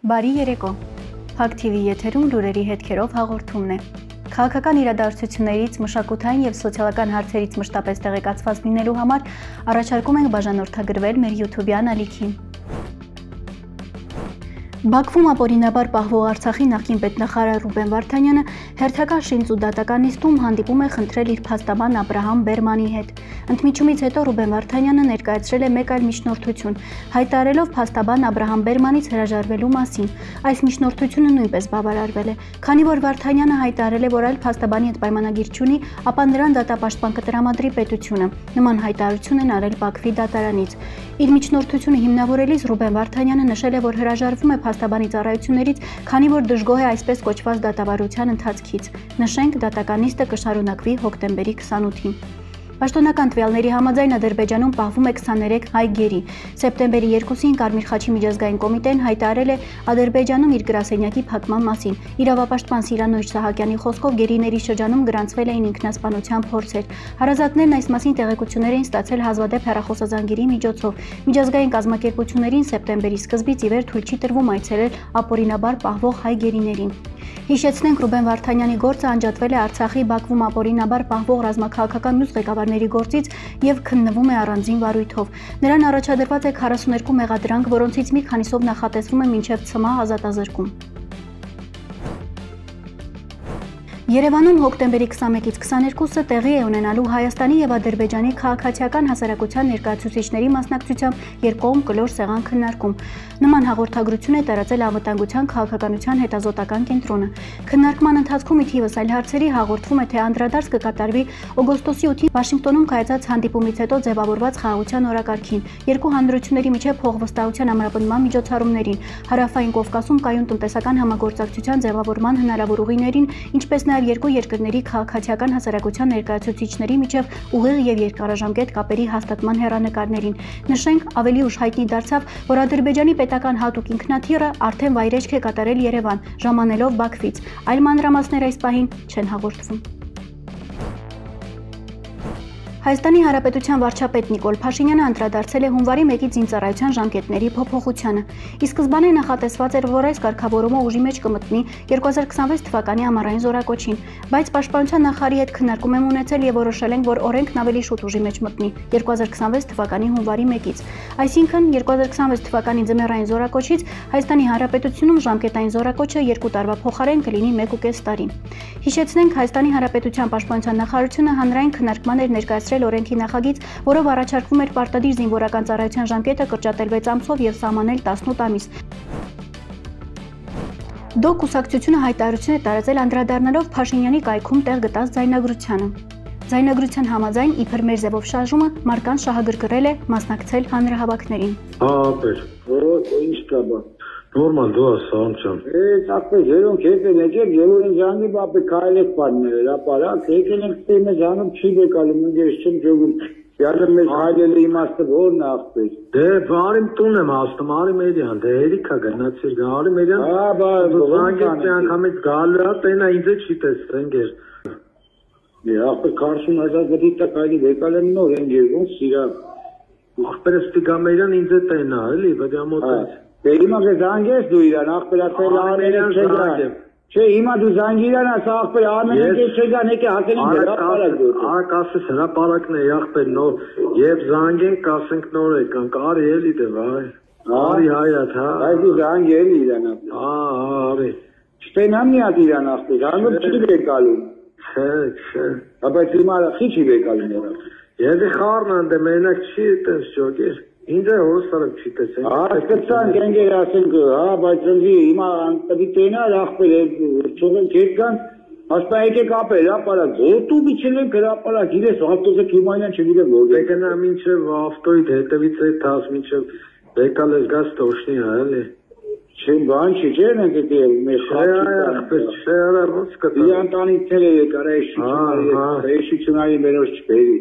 Բարի երեկո, Փակ TV եթերում լուրերի հետքերով հաղորդումն է։ Քաղաքական իրադարձություններից, մշակութային և սոցիալական հարցերից մշտապես տեղեկացված լինելու համար առաջարկում ենք բաժանորդագրվել մեր YouTube-յան ալիքին։ Բաքվում ապօրինաբար պահվող Արցախի նախկին պետնախարար Ռուբեն Վարդանյանը հերթական շինծ ու դատական նիստում հանդիպում է խնդրել իր փաստաբան Աբրահամ Բերմանի հետ։ Ընդմիջումից հետո Ռուբեն Վարդանյանը ներկայացրել է մեկ այլ միջնորդություն, հայտարարելով փաստաբան Աբրահամ Բերմանից հրաժարվելու մասին։ Այս միջնորդությունը նույնպես բավարարվել է, քանի որ Վարդանյանը հայտարարել է, որ այլ փաստաբանի հետ պայմանագիր չունի, ապա նրան դատապաշտպան կտրամադրի պետությունը։ Նման հայտարարություն են արել Բաքվի դատարանից։ Իր միջնորդությունը հիմնավորելիս Ռուբեն Վարդանյանը նշել է, որ հրաժարվում է փաստաբանի ծառայություններից, քանի որ դժգոհ է այսպես կոչված դատավարության ընթացքից։ Նշենք, դատական նիստը կշարունակվի հոկտեմբերի 28-ին։ Պաշտոնական տվյալների համաձայն Ադրբեջանում պահվում է 23 հայ գերի։ Սեպտեմբերի 2-ին Կարմիր խաչի միջազգային կոմիտեն հայտարարել է Ադրբեջանում իր գրասենյակի փակման մասին։ Իրավապաշտպան Սիրանույր Սահակյանի խոսքով գերիների շրջանում գրանցվել էին ինքնասպանության փորձեր։ Հարազատներն այս մասին տեղեկություններ էին ստացել հազվադեպ հեռախոսազանգերի միջոցով։ Միջազգային կազմակերպություններին սեպտեմբերի սկզբից ի վեր թույլ չի տրվում այցելել ապօրինաբար պահվող հայ գերիներին։ Հիշեցնենք, Ռուբեն Վարդանյանի գործը անջատվել է Արցախի Բաքվում ապօրինաբար պահվող ռազմաքաղաքական մյուս ղեկավարների գործից և քննվում է առանձին վարույթով։ Նրան առաջադրված է 42 մեղադրանք, որոնցից մի քանիսով նախատեսվում է մինչև ցմահ ազատազրկում։ Երևանում հոկտեմբերի 21-ից 22-ը տեղի է ունենալու Հայաստանի և Ադրբեջանի քաղաքացիական հասարակության ներկայացուցիչների մասնակցությամբ երկկողմ կլոր սեղան քննարկում։ Նման հաղորդագրություն է տարածել Անվտանգության քաղաքականության հետազոտական կենտրոնը։ Քննարկման ընթացքում ի թիվս այլ հարցերի հաղորդվում է, թե անդրադարձ կկատարվի օգոստոսի 8-ին Վաշինգտոնում կայացած հանդիպումից հետո ձևավորված խաղաղության օրակարգին, երկու հանրությունների միջև փոխվստահության ամրապնդման միջոցառումներին, Հարավային Կովկասում կայուն տնտեսական համագործակցության ձևավորման հնարավոր ուղիներին, ինչպես նաև երկու երկրների քաղաքացիական հասարակության ներկայացուցիչների միջև ուղիղ և երկարաժամկետ կապերի հաստատման հեռանկարներին։ Նշենք, ավելի ուշ հայտնի դարձավ, որ Ադրբեջանի պետական հատուկ ինքնաթիռը արդեն վայրեջք է կատարել Երևան, ժամանելով Բաքվից։ Այլ մանրամասներ այս պահին չեն հաղորդվում։ Հայաստանի Հանրապետության վարչապետ Նիկոլ Փաշինյանը անդրադարձել է հունվարի 1-ի զինծառայության ժամկետների փոփոխությանը։ Ի սկզբանե նախատեսված էր, որ այս կարգավորումը ուժի մեջ կմտնի 2026 թվականի ամառային զորակոչին, բայց Պաշտպանության նախարարի հետ քննարկում եմ ունեցել և որոշել ենք, որ օրենքն ավելի շուտ ուժի մեջ մտնի 2026 թվականի հունվարի 1-ից։ Այսինքն 2026 թվականի ձմեռային զորակոչից Հայաստանի Հանրապետությունում ժամկետային զորակոչը 2 տարվա փոխարեն կլինի 1.5 տարի։ Հիշեցնենք, Հայաստանի Հանրապետության Պաշտպանության նախարարությունը հանրային քննարկման էր ներկայացրել օրենքի նախագիծ, որով առաջարկվում էր պարտադիր զինվորական ծառայության ժամկետը կրճատել 6 ամսով և սահմանել 18 ամիս։ ԴՕԿ կուսակցությունը հայտարարություն է տարածել անդրադառնալով Փաշինյանի կայքում տեղ գտած ձայնագրությանը։ Ձայնագրության համաձայն, իբր մեր ձևով շարժումը մարդկանց շահագրգռել է մասնակցել հանրահավաքներին։ Ինչ կա բա։ Normal դու ասանչան։ Ապե երոնք եկել եկել Երևանի ժանգի բապե քայլեք բաններ, ապարակ եկել ենք ստեմը ժանում չի բեկալու մնգես չեմ ջոգում։ Յալը մեր քայլելը իմաստը որն է ախպեր։ Դե բարիմ տուն եմ ասում, արի մերյան, դե երիքա գնացիր գարի մերյան։ Զանգեցի անգամից գալու է, տենա ինձ չի տեսնեն գեր։ Դե ապե 40,000 գդիտա քայլի բեկալ եմ նոր են երգում սիրա։ Ախպերը ստիգա մերյան ինձ տենա, էլի, բդյա մոտից։ Դե հիմա զանգես դու իրան, ախպերացել ամենեն չեգա։ Չէ, հիմա դու զանգիրան ասա ախպեր ամենեն չեգան, եկե հակեն ինձ հրապարակ դու։ Կասես հրապարակն է ախպեր նոր, և զանգենք կասենք նոր եկանք, արի էլի դե վայ։ Արի հայատ, հա։ Այս դու զանգի էլի իրան ախպեր։ Արի։ Չտենամ միատ իրան ախպեր, հանուր չի բեկալում։ Չէ։ Բայց հիմա խի չի բեկալում երա։ Եզի խարն անդե մենակ չի տես ճոգեր։ Ինձ է հորսարակ չի տեսեն։ Ասկծան գենգեր ասենք, հա, բայց ընձի հիմա պետի տենալ ախպեր չողենք հետքան, ասպա եկեք ապել, ապարակ, ոտու միչել ենք հրապարակ, իրես ավտոզը կիմանյան չգիրեմ որ։ Դեկնա մինչև ավտոյիդ հետևից է թաս մինչև բեկալ ես գազ տոշնի հա, էլի։ Չեն բան չի, չեն են դետի մեր խաչի չէ արա ոնց կտա։ Իրան տանից թել է եկար, էշիությունայի մերոս չպերի։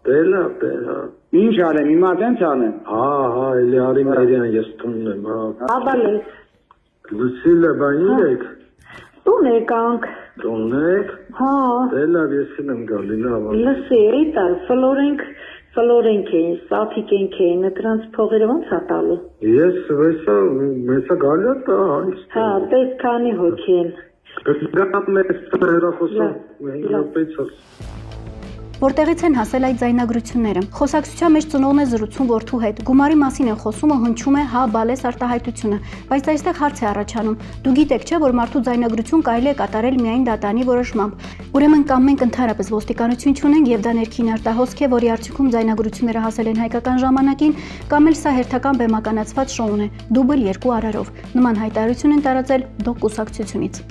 Տելա, տելա։ Ինչ արեմ, հիմա տենց անեմ։ Հա, էլի արի մերյան, ես տունն եմ, հա։ Աբալես։ Լուսիլը, բա ինչ եք։ Տուն եկանք։ Տունն եք։ Հա։ Տելավ, եսին եմ գալի, լավ։ Լսի, էիտար, ֆլոր ենք Սլորենք էին, սաթիկենք էին, դրանց փողերը ո՞նց է տալու։ Ես մեծա գալի է տա, հա, պես քանի հոգի են։ Գնամ մեծ հեռախոսը, Որտեղից են հասել այդ ձայնագրությունները։ Խոսակցության մեջ ծնողն է զրուցում որդու հետ։ Գումարի մասին են խոսում ու հնչում է հա բալես արտահայտությունը, բայց այստեղ հարց է առաջանում։ Դու գիտեք չէ, որ մարդու ձայնագրություն կարելի է կատարել միայն դատանի որոշմամբ։ Ուրեմն կամ մենք ընդհանրապես ոստիկանություն չունենք եւ դա ներքին արտահոսք է, որի արդյունքում ձայնագրությունները հասել են հայկական ժամանակին, կամ էլ սա հերթական բեմականացված շոուն է, դուբլ 2 արարով։ Նման հայտարարություն են տարածել դոկ կուսակցությունից։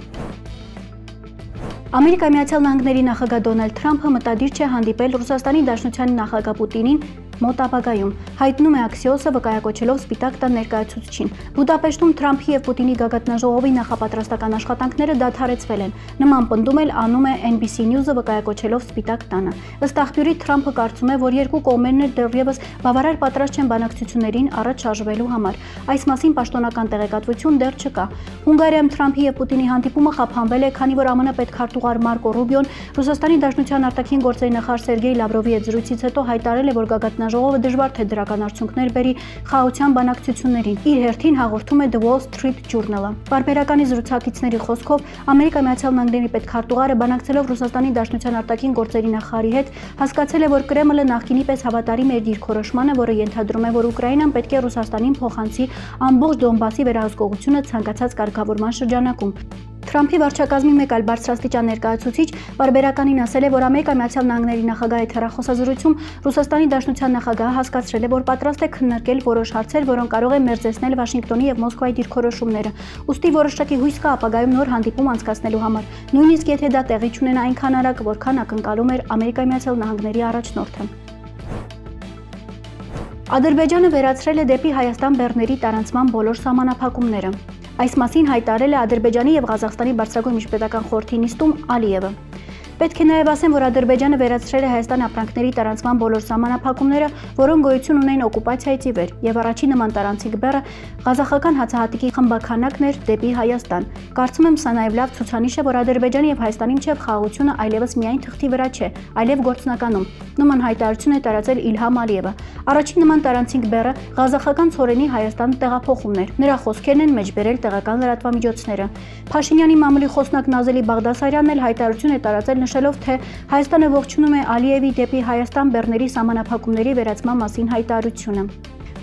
Ամերիկայի Միացյալ Նահանգների նախագահ Դոնալդ Թրամփը մտադիր չէ հանդիպել Ռուսաստանի Դաշնության նախագահ Պուտինին մոտ ապագայում, հայտնում է Axios-ը վկայակոչելով Սպիտակ տան ներկայացուցչին։ Բուդապեշտում Թրամփի եւ Պուտինի գագաթնաժողովի նախապատրաստական աշխատանքները դադարեցվել են։ Նման պնդում էլ անում է NBC News-ը վկայակոչելով Սպիտակ տանը։ Ըստ աղբյուրի Թրամփը կարծում է, որ երկու կողմերն էլ դեռևս բավարար պատրաստ չեն բանակցություններին առաջ շարժվելու համար։ Այս մասին պաշտոնական տեղեկատվություն դեռ չկա։ Հունգարիայում Թրամփի եւ Պուտինի հանդիպումը խափանվել է, քանի որ ԱՄՆ պետքարտուղար Մարկո Ռուբիոն Ռուսաստանի Դաշնության արտաքին գործերի նախարար Սերգեյ Լավրովի հետ զրույցից հետո հայտարարել է, որ գագաթնաժողովը դժվար թե դրական արդյունքներ բերի խաղաղության բանակցություններին։ Իր հերթին հաղորդում է The Wall Street Journal-ը։ Պարբերականի զրուցակիցների խոսքով Ամերիկայի Միացյալ Նահանգների պետքարտուղարը բանակցելով Ռուսաստանի Դաշնության արտաքին գործերի նախարարի հետ հասկացել է, որ Կրեմլը նախկինի պես հավատարիմ է իր դիրքորոշմանը, որը ենթադրում է, որ Ուկրաինան պետք է Ռուսաստանին փոխանցի ամբողջ Դոնբասի վերահսկողությունը ցանկացած կարգավորման շրջանակում։ Թրամփի վարչակազմի մեկ այլ բարձրաստիճան ներկայացուցիչ պարբերականին ասել է, որ Ամերիկայի Միացյալ Նահանգների նախագահի հեռախոսազրույցում Ռուսաստանի Դաշնության նախագահը հասկացրել է, որ պատրաստ է քննարկել որոշ հարցեր, որոնք կարող են մերձեցնել Վաշինգտոնի եւ Մոսկվայի դիրքորոշումները։ Ուստի որոշակի հույս կա ապագայում նոր հանդիպում անցկացնելու համար, նույնիսկ եթե դա տեղի չունենա այնքան արագ, որքան ակնկալում էր Ամերիկայի Միացյալ Նահանգների առաջնորդը։ Ադրբեջանը վերացրել է դեպի Հայաստան բեռների տարանցման բոլոր սահմանափակումները։ Այս մասին հայտարարել է Ադրբեջանի եւ Ղազախստանի բարձրագույն միջպետական խորհրդի նիստում Ալիևը։ Պետք է նաև ասեմ, որ Ադրբեջանը վերացրել է Հայաստան ապրանքների տարանցման բոլոր սահմանափակումները, որոնք գոյություն ունեն օկուպացիայից ի վեր, եւ առաջին նման տարանցիկ բեռը ղազախական հացահատիկի խմբաքանակն էր դեպի Հայաստան։ Կարծում եմ, սա նաև լավ ցուցանիշ է, որ Ադրբեջանի եւ Հայաստանի միջև խաղաղությունը այլևս միայն թղթի վրա չէ, այլև գործնականում։ Նման հայտարարություն է տարածել Իլհամ Ալիևը։ Առաջին նման տարանցիկ բեռը ղազախական ցորենի Հայաստան տեղափոխումն էր։ Նրա խոսքերն են մեջբերել տեղական լրատվամիջոցները։ Փաշինյանի մամուլի խոսնակ Նազելի Բաղդասարյանն էլ հայտարարություն է տարածել նշելով, թե Հայաստանը ողջունում է Ալիևի դեպի Հայաստան բեռների սահմանափակումների վերացման մասին հայտարարությունը։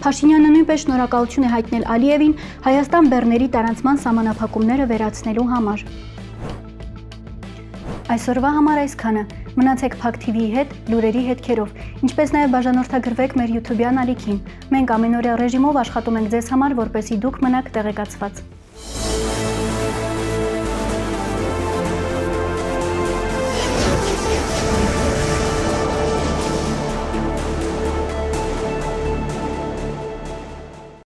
Փաշինյանը նույնպես շնորհակալություն է հայտնել Ալիևին Հայաստան բեռների տարանցման սահմանափակումները վերացնելու համար։ Այսօրվա համար այսքանը։ Մնացեք Փակ TV-ի հետ, լուրերի հետքերով, ինչպես նաև բաժանորդագրվեք մեր YouTube-յան ալիքին։ Մենք ամենօրյա ռեժիմով աշխատում ենք ձեզ համար, որպեսզի դուք մնաք տեղեկացված։